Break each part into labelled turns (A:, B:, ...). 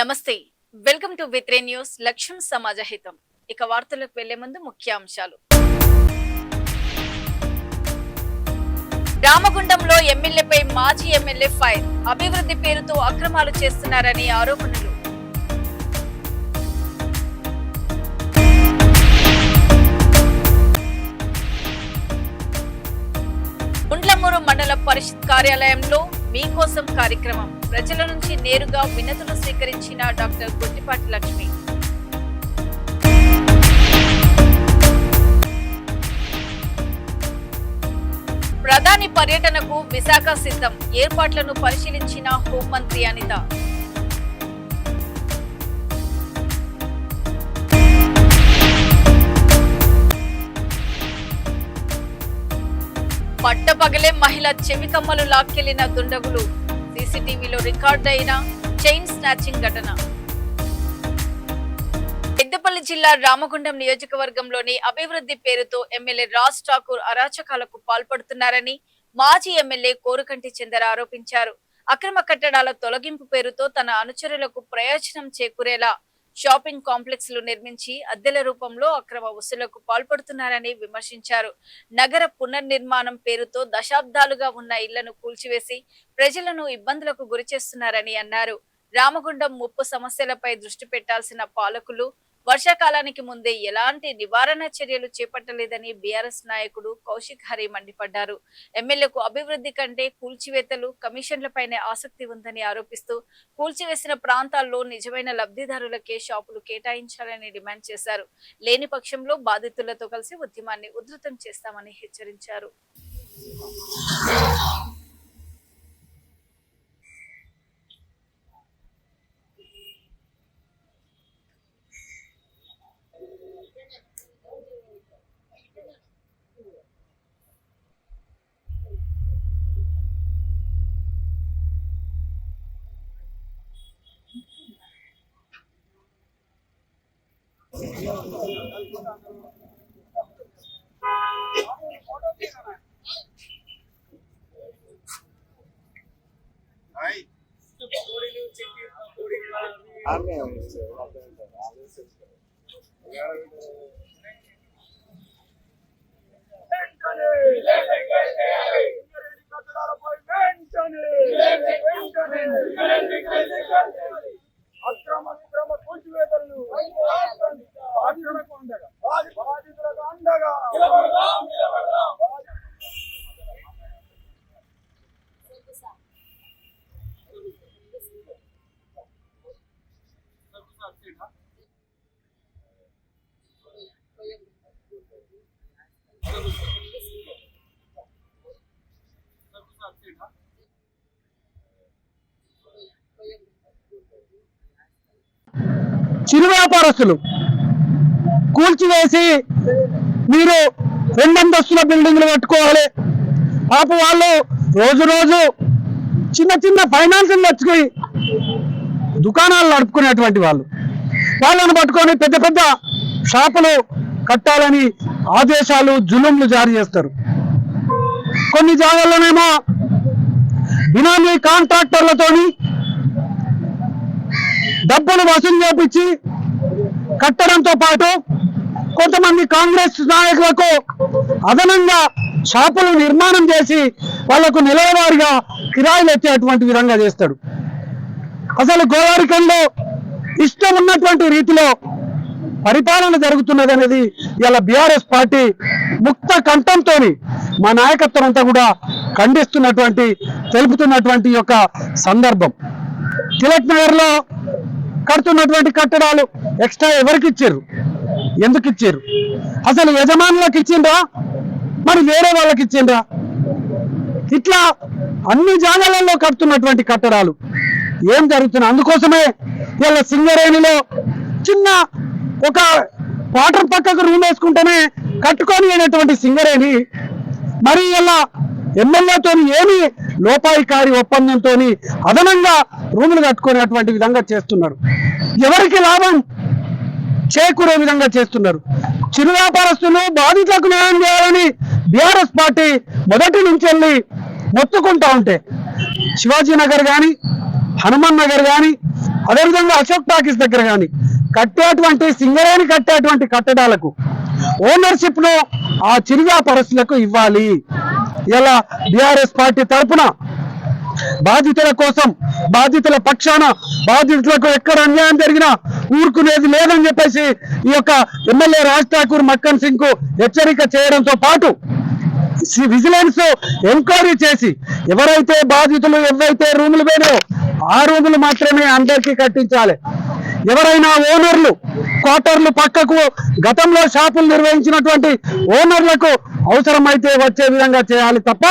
A: నమస్తే welcome to విత్రే news లక్ష్యం సమాజహితం ఇక వార్తలకు వెళ్లే ముందు ముఖ్యాంశాలు రామగుండంలో ఎమ్మెల్యేపై మాజీ ఎమ్మెల్యే ఫైర్ అభివృద్ధి పేరుతో అక్రమాలు చేస్తున్నారని ఆరోపణలు గుండ్లమూరు మండల పరిషత్ కార్యాలయంలో మీకోసం కార్యక్రమం ప్రజల నుంచి నేరుగా వినతులు స్వీకరించిన డాక్టర్ గొట్టిపాటి లక్ష్మి ప్రధాని పర్యటనకు విశాఖ సిద్ధం ఏర్పాట్లను పరిశీలించిన హోంమంత్రి అనిత పట్టపగలే మహిళ చెవికమ్మలు లాక్కెళ్లిన దుండగులు సీసీటీవీలో రికార్డైన చైన్ స్నాచింగ్ ఘటన పెద్దపల్లి జిల్లా రామగుండం నియోజకవర్గంలోని అభివృద్ధి పేరుతో ఎమ్మెల్యే రాజ్ ఠాకూర్ అరాచకాలకు పాల్పడుతున్నారని మాజీ ఎమ్మెల్యే కోరుకంటి చందర్ ఆరోపించారు. అక్రమ కట్టడాల తొలగింపు పేరుతో తన అనుచరులకు ప్రయోజనం చేకూరేలా షాపింగ్ కాంప్లెక్స్ లు నిర్మించి అద్దెల రూపంలో అక్రమ వసూళ్లకు పాల్పడుతున్నారని విమర్శించారు. నగర పునర్నిర్మాణం పేరుతో దశాబ్దాలుగా ఉన్న ఇళ్లను కూల్చివేసి ప్రజలను ఇబ్బందులకు గురిచేస్తున్నారని అన్నారు. రామగుండం ముప్పు సమస్యలపై దృష్టి పెట్టాల్సిన పాలకులు వర్షాకాలానికి ముందే ఎలాంటి నివారణ చర్యలు చేపట్టలేదని బీఆర్ఎస్ నాయకుడు కౌశిక్ హరి మండిపడ్డారు. ఎమ్మెల్యేకు అభివృద్ధి కంటే కూల్చివేతలు కమిషన్లపైనే ఆసక్తి ఉందని ఆరోపిస్తూ కూల్చివేసిన ప్రాంతాల్లో నిజమైన లబ్ధిదారులకే షాపులు కేటాయించాలని డిమాండ్ చేశారు. లేని పక్షంలో బాధితులతో కలిసి ఉద్యమాన్ని ఉధృతం చేస్తామని హెచ్చరించారు.
B: చిరు వ్యాపారస్తులు కూల్చివేసి మీరు 2 అంతస్తుల బిల్డింగ్లు కట్టుకోవాలి. పాప వాళ్ళు రోజు రోజు చిన్న చిన్న ఫైనాన్సులు తెచ్చుకుని దుకాణాలు నడుపుకునేటువంటి వాళ్ళని పట్టుకొని పెద్ద పెద్ద షాపులు కట్టాలని ఆదేశాలు జులుంలు జారీ చేస్తారు. కొన్ని జాగాల్లోనేమో బినామీ కాంట్రాక్టర్లతోని డబ్బులు వసూలు చేపించి కట్టడంతో పాటు కొంతమంది కాంగ్రెస్ నాయకులకు అదనంగా షాపులు నిర్మాణం చేసి వాళ్లకు నెలవారీగా కిరాయిలు వచ్చేటువంటి విధంగా చేస్తాడు. అసలు గోదావరికంలో ఇష్టం ఉన్నటువంటి రీతిలో పరిపాలన జరుగుతున్నది అనేది ఇలా బీఆర్ఎస్ పార్టీ ముక్త కంఠంతో మా నాయకత్వం అంతా కూడా ఖండిస్తున్నటువంటి తెలుపుతున్నటువంటి యొక్క సందర్భం. తిలక్ నగర్ లో కడుతున్నటువంటి కట్టడాలు ఎక్స్ట్రా ఎవరికి ఇచ్చారు, ఎందుకు ఇచ్చారు? అసలు యజమానులకు ఇచ్చిండ్రా, మరి వేరే వాళ్ళకి ఇచ్చిండ్రా? ఇట్లా అన్ని జాగాలలో కడుతున్నటువంటి కట్టడాలు ఏం జరుగుతున్నాయి? అందుకోసమే ఇలా సింగరేణిలో చిన్న ఒక వాటర్ పక్కకు రూమ్ వేసుకుంటేనే కట్టుకొని అనేటువంటి సింగరేణి మరి ఇలా ఎమ్మెల్యేతో ఏమి లోపాయికారి ఒప్పందంతో అదనంగా రూములు కట్టుకునేటువంటి విధంగా చేస్తున్నారు. ఎవరికి లాభం చేకూరే విధంగా చేస్తున్నారు. చిరు వ్యాపారస్తులు బాధితులకు న్యాయం చేయాలని బీఆర్ఎస్ పార్టీ మొదటి నుంచి వెళ్ళి మొత్తుకుంటా ఉంటే శివాజీ నగర్ కానీ, హనుమాన్ నగర్ కానీ, అదేవిధంగా అశోక్ టాకీస్ దగ్గర కానీ కట్టేటువంటి సింగరేణి కట్టేటువంటి కట్టడాలకు ఓనర్షిప్ ను ఆ చిరు వ్యాపారస్తులకు ఇవ్వాలి. ఇలా బీఆర్ఎస్ పార్టీ తరఫున బాధితుల కోసం, బాధితుల పక్షాన, బాధితులకు ఎక్కడ అన్యాయం జరిగినా ఊరుకునేది లేదని చెప్పేసి ఈ యొక్క ఎమ్మెల్యే రాజ్ ఠాకూర్ మక్కన్ సింగ్ కు హెచ్చరిక చేయడంతో పాటు విజిలెన్స్ ఎంక్వైరీ చేసి ఎవరైతే బాధితులు ఎవరైతే రూములు పోయినాయో ఆ రూములు మాత్రమే అందరికీ కట్టించాలి. ఎవరైనా ఓనర్లు క్వార్టర్లు పక్కకు గతంలో షాపులు నిర్వహించినటువంటి ఓనర్లకు అవసరమైతే వచ్చే విధంగా చేయాలి తప్ప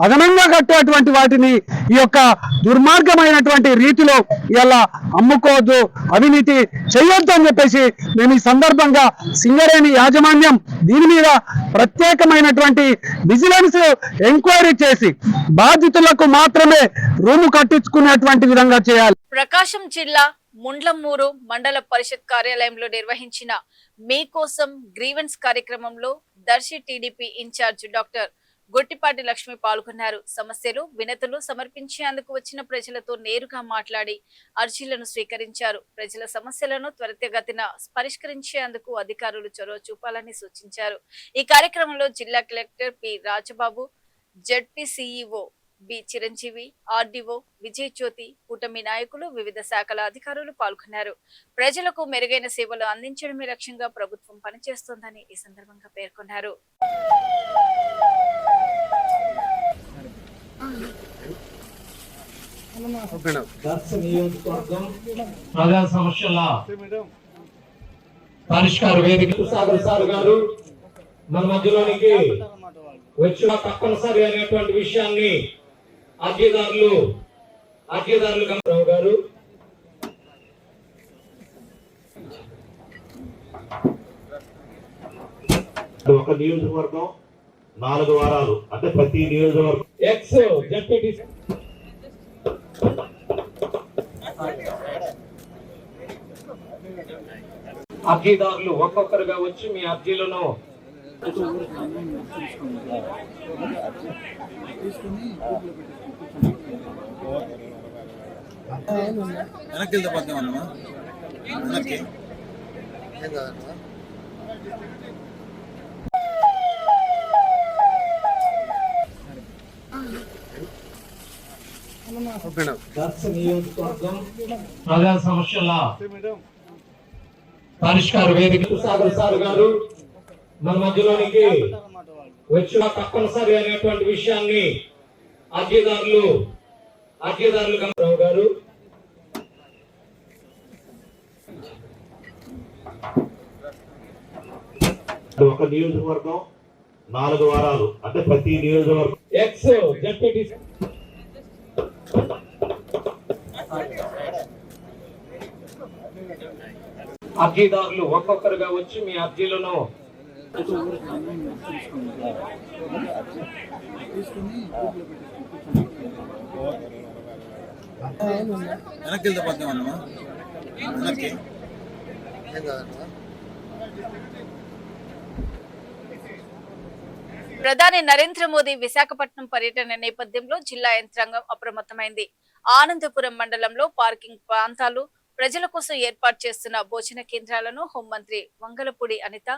B: అదనంగా కట్టేటువంటి వాటిని ఈ యొక్క దుర్మార్గమైనటువంటి రీతిలో ఇలా అమ్ముకోవద్దు, అవినీతి చేయొద్దు అని చెప్పేసి నేను ఈ సందర్భంగా సింగరేణి యాజమాన్యం దీని మీద ప్రత్యేకమైనటువంటి విజిలెన్స్ ఎంక్వైరీ చేసి బాధితులకు మాత్రమే రూము కట్టించుకునేటువంటి విధంగా చేయాలి.
A: ప్రకాశం జిల్లా ముండ్లమూరు మండల పరిషత్ కార్యాలయంలో నిర్వహించిన మీకోసం గ్రీవెన్స్ కార్యక్రమంలో దర్శి టీడీపీ ఇన్ఛార్జ్ డాక్టర్ గొట్టిపాటి లక్ష్మి పాల్గొన్నారు. సమస్యలు, వినతులు సమర్పించేందుకు వచ్చిన ప్రజలతో నేరుగా మాట్లాడి అర్జీలను స్వీకరించారు. ప్రజల సమస్యలను త్వరితగతిన పరిష్కరించేందుకు అధికారులు చొరవ చూపాలని సూచించారు. ఈ కార్యక్రమంలో జిల్లా collector P Rajababu, ZP CEO B Chiranjeevi, RDO Vijay Jyothi, కూటమి నాయకులు, వివిధ శాఖల అధికారులు పాల్గొన్నారు. ప్రజలకు మెరుగైన సేవలు అందించడమే లక్ష్యంగా ప్రభుత్వం పనిచేస్తోందని ఈ సందర్భంగా పేర్కొన్నారు.
C: ప్రజా సమస్యల పరిష్కార వేదిక సాగర్ సార్ గారు మన మధ్యలోనికి వచ్చిన తప్పనిసరి అనేటువంటి విషయాన్ని అర్జీదారులు గమరావు గారు
D: ఒక నియోజకవర్గం 4 వారాలు అంటే ప్రతి నియోజకవర్గం
C: ఎక్స్ జడ్పీటీ అర్జీదారులు ఒక్కొక్కరుగా వచ్చి మీ అర్జీలను
E: వెనక్కి వెళ్తే పద్దాం అన్నమా వెనక్కి
C: నియోజకవర్గం ప్రజా సమస్యల పరిష్కార వేదిక సాగర్ సార్ గారు మన మధ్యలోనికి వచ్చిన తప్పనిసరి అనేటువంటి విషయాన్ని అర్జీదారులు గమరావు గారు
D: ఒక నియోజకవర్గం 4 వారాలు అంటే ప్రతి నియోజకవర్గం
C: ఎక్స్ జడ్పీటీ అర్జీదారులు ఒక్కొక్కరుగా వచ్చి మీ అర్జీలను
E: వెనక్కి వెళ్తే పద్దాం అన్నమా వెనక్కి
A: ప్రధాని నరేంద్ర మోదీ విశాఖపట్నం పర్యటన నేపథ్యంలో జిల్లా యంత్రాంగం అప్రమత్తమైంది. ఆనందపురం మండలంలో పార్కింగ్ ప్రాంతాలు, ప్రజల కోసం ఏర్పాటు చేస్తున్న భోజన కేంద్రాలను హోంమంత్రి వంగలపూడి అనిత,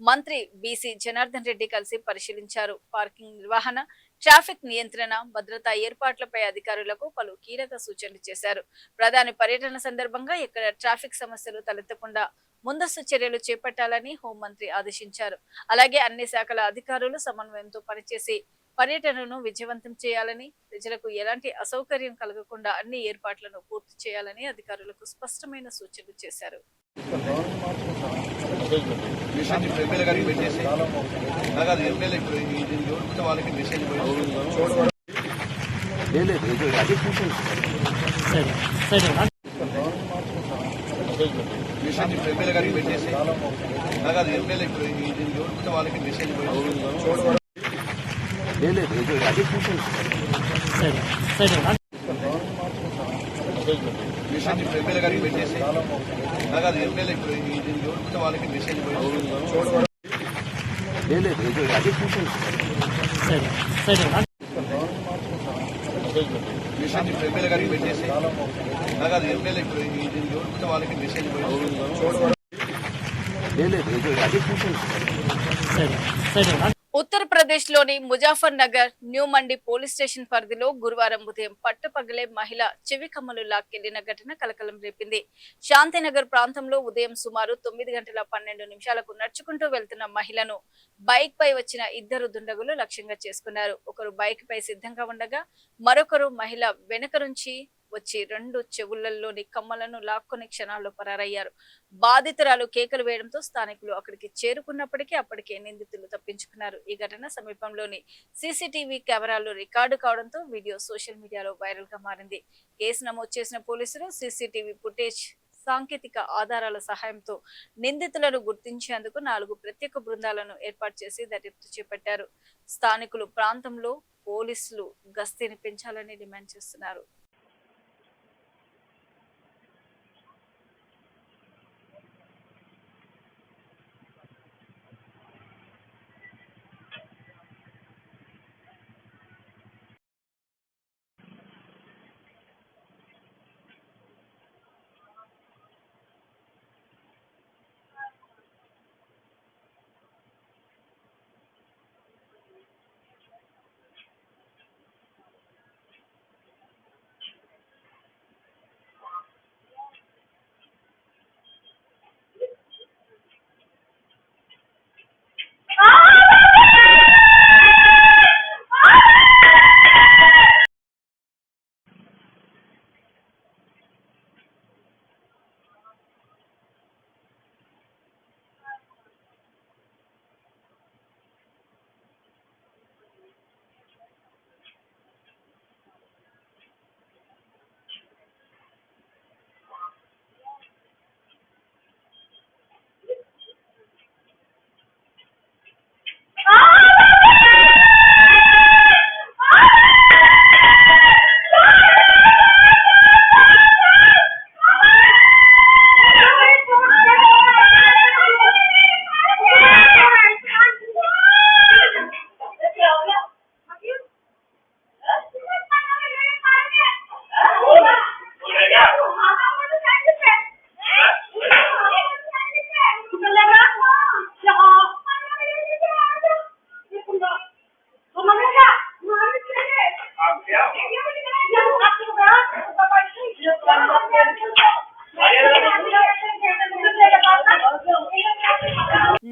A: మంత్రి బీసీ జనార్దన్ రెడ్డి కలిసి పరిశీలించారు. పార్కింగ్ నిర్వహణ, ట్రాఫిక్ నియంత్రణ, భద్రతా ఏర్పాట్లపై అధికారులకు పలు కీలక సూచనలు చేశారు. ప్రధాని పర్యటన సందర్భంగా ఎక్కడ ట్రాఫిక్ సమస్యలు తలెత్తకుండా ముందస్తు చర్యలు చేపట్టాలని హోంమంత్రి ఆదేశించారు. అలాగే అన్ని శాఖల అధికారులు సమన్వయంతో పనిచేసి పర్యటనను విజయవంతం చేయాలని, ప్రజలకు ఎలాంటి అసౌకర్యం కలగకుండా అన్ని ఏర్పాట్లను పూర్తి చేయాలని అధికారులకు స్పష్టమైన సూచనలు చేశారు.
E: మెసేజ్ ఇప్పుడు ఎమ్మెల్యే గారికి పెట్టేసి అలాగే ఎమ్మెల్యే ఇప్పుడు ఎవరితో వాళ్ళకి మెసేజ్
A: ఉత్తరప్రదేశ్ లోని ముజాఫర్ నగర్ న్యూ మండి పోలీస్ స్టేషన్ పరిధిలో గురువారం ఉదయం పట్టుపగలే మహిళ చెవి కమ్మలు లాక్కెళ్లిన ఘటన కలకలం రేపింది. శాంతినగర్ ప్రాంతంలో ఉదయం సుమారు 9:12 నడుచుకుంటూ వెళ్తున్న మహిళను బైక్ పై వచ్చిన ఇద్దరు దుండగులు లక్ష్యంగా చేసుకున్నారు. ఒకరు బైక్ పై సిద్ధంగా ఉండగా మరొకరు మహిళ వెనుక నుంచి వచ్చి 2 చెవులలోని కమ్మలను లాక్కొని క్షణాల్లో పరారయ్యారు. బాధితురాలు కేకలు వేయడంతో స్థానికులు అక్కడికి చేరుకున్నప్పటికీ అప్పటికే నిందితులు తప్పించుకున్నారు. ఈ ఘటన సమీపంలోని సీసీటీవీ కెమెరాల్లో రికార్డు కావడంతో వీడియో సోషల్ మీడియాలో వైరల్ గా మారింది. కేసు నమోదు చేసిన పోలీసులు సీసీటీవీ ఫుటేజ్ సాంకేతిక ఆధారాల సహాయంతో నిందితులను గుర్తించేందుకు 4 ప్రత్యేక బృందాలను ఏర్పాటు చేసి దర్యాప్తు చేపట్టారు. స్థానికులు ప్రాంతంలో పోలీసులు గస్తీని పెంచాలని డిమాండ్ చేస్తున్నారు.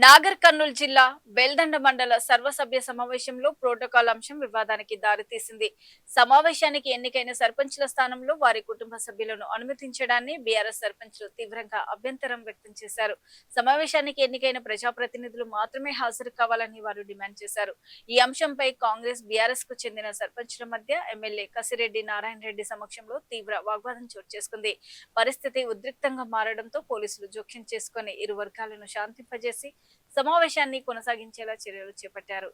A: నాగర్ కర్నూలు జిల్లా బెల్దండ మండల సర్వసభ్య సమావేశంలో ప్రోటోకాల్ అంశం వివాదానికి దారితీసింది. సమావేశానికి ఎన్నికైన సర్పంచ్ల స్థానంలో వారి కుటుంబ సభ్యులను అనుమతించడాన్ని బీఆర్ఎస్ సర్పంచ్లు తీవ్రంగా అభ్యంతరం వ్యక్తం చేశారు. సమావేశానికి ఎన్నికైన ప్రజాప్రతినిధులు మాత్రమే హాజరు కావాలని వారు డిమాండ్ చేశారు. ఈ అంశంపై కాంగ్రెస్ బీఆర్ఎస్ కు చెందిన సర్పంచ్ల మధ్య ఎమ్మెల్యే కసిరెడ్డి నారాయణ రెడ్డి సమక్షంలో తీవ్ర వాగ్వాదం చోటు చేసుకుంది. పరిస్థితి ఉద్రిక్తంగా మారడంతో పోలీసులు జోక్యం చేసుకుని ఇరు వర్గాలను శాంతింపజేసి సమావేశాన్ని కొనసాగించేలా చర్యలు చేపట్టారు.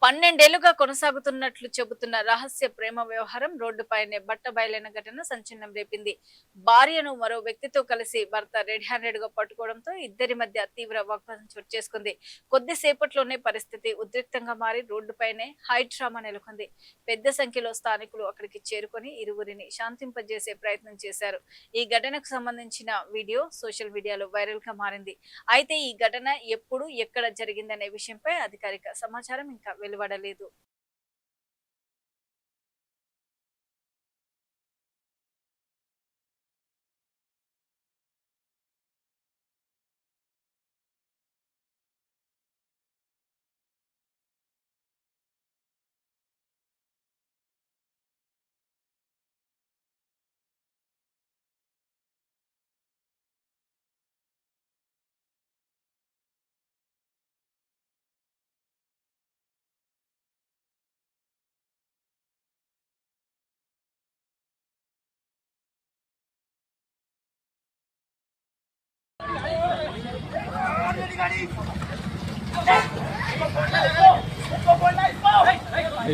A: 12 కొనసాగుతున్నట్లు చెబుతున్న రహస్య ప్రేమ వ్యవహారం రోడ్డుపైనే బట్టబయలైన ఘటన సంచలనం రేపింది. భార్యను మరో వ్యక్తితో కలిసి భర్త రెడ్ హ్యాండెడ్ గా పట్టుకోవడంతో ఇద్దరి మధ్య తీవ్ర వాగ్వాదం చోటు చేసుకుంది. కొద్దిసేపట్లోనే పరిస్థితి ఉద్రిక్తంగా మారి రోడ్డుపైనే హై డ్రామా నెలకొంది. పెద్ద సంఖ్యలో స్థానికులు అక్కడికి చేరుకొని ఇరువురిని శాంతింపజేసే ప్రయత్నం చేశారు. ఈ ఘటనకు సంబంధించిన వీడియో సోషల్ మీడియాలో వైరల్ గా మారింది. అయితే ఈ ఘటన ఎప్పుడు ఎక్కడ జరిగిందనే విషయంపై అధికారిక సమాచారం ఇంకా వెలువడలేదు.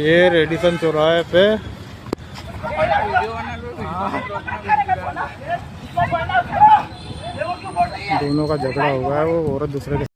F: ये रेडिसन चौराहे पे दोनों का झगड़ा हुआ है। वो औरत दूसरे के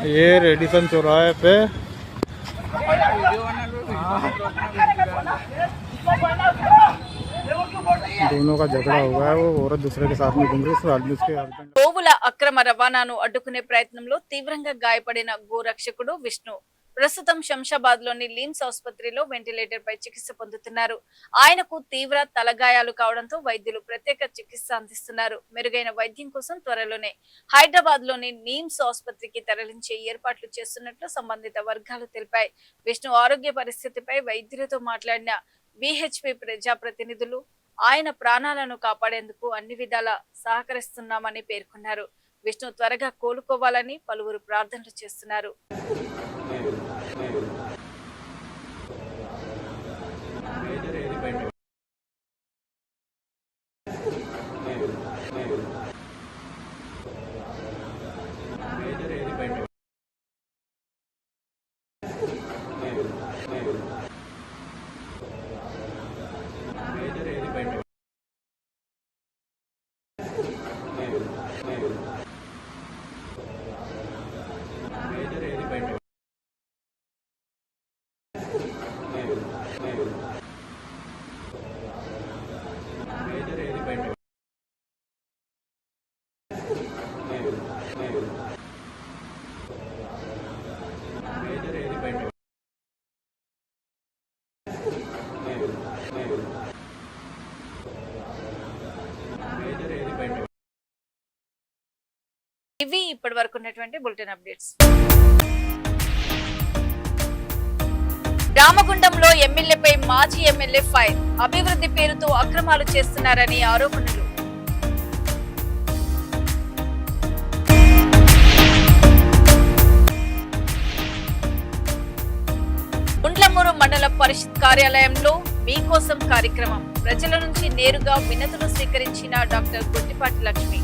F: ये रेडिसन चौराहे पे दोनों का झगड़ा हुआ है। वो औरत दूसरे के साथ में घूम रही है। आदमी उसके हस्बैंड
A: గోవుల అక్రమ రవాణాను అడ్డుకునే ప్రయత్నంలో తీవ్రంగా గాయపడిన గోరక్షకుడు విష్ణు ప్రస్తుతం శంషాబాద్ లోని లిమ్స్ ఆసుపత్రిలో వెంటిలేటర్ పై చికిత్స పొందుతున్నారు. ఆయనకు తీవ్ర తలగాయాలు కావడంతో వైద్యులు ప్రత్యేక చికిత్స అందిస్తున్నారు. మెరుగైన వైద్యం కోసం త్వరలోనే హైదరాబాద్ లోని నిమ్స్ ఆసుపత్రికి తరలించే ఏర్పాట్లు చేస్తున్నట్లు సంబంధిత వర్గాలు తెలిపాయి. విష్ణు ఆరోగ్య పరిస్థితిపై వైద్యులతో మాట్లాడిన విహెచ్పి ప్రజాప్రతినిధులు ఆయన ప్రాణాలను కాపాడేందుకు అన్ని విధాలా సహకరిస్తున్నామని పేర్కొన్నారు. విష్ణు త్వరగా కోలుకోవాలని పలువురు ప్రార్థనలు చేస్తున్నారు. ఇవి ఇప్పటి వరకు ఉన్నటువంటి బులెటిన్ అప్డేట్స్. రామగుండంలో ఎమ్మెల్యేపై మాజీ ఎమ్మెల్యే ఫైర్. అభివృద్ధి పేరుతో అక్రమాలు చేస్తున్నారని ఆరోపణలు. గుండ్లమూరు మండల పరిషత్ కార్యాలయంలో మీకోసం కార్యక్రమం. ప్రజల నుంచి నేరుగా వినతులు స్వీకరించిన డాక్టర్ గొట్టిపాటి లక్ష్మి.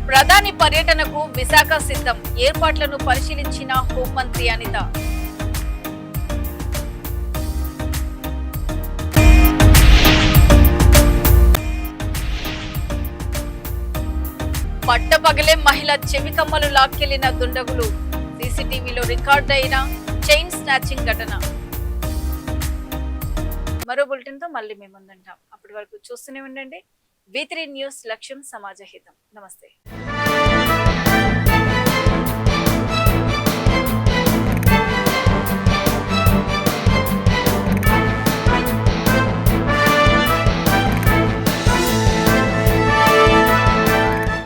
A: ప్రధాని పర్యటనకు విశాఖ సిద్ధం. ఏర్పాట్లను పరిశీలించిన హోంమంత్రి అనిత. పట్టపగలే మహిళ చెవికమ్మలు లాక్కెళ్లిన దుండగులు. సీసీటీవీలో రికార్డైన చైన్ స్నాచింగ్ ఘటన. మరో బులెటిన్ తో మళ్ళీ మేము ముందుంటాం. అప్పటి వరకు చూస్తూనే ఉండండి. V3 news. లక్ష్యం సమాజ హితం. నమస్తే.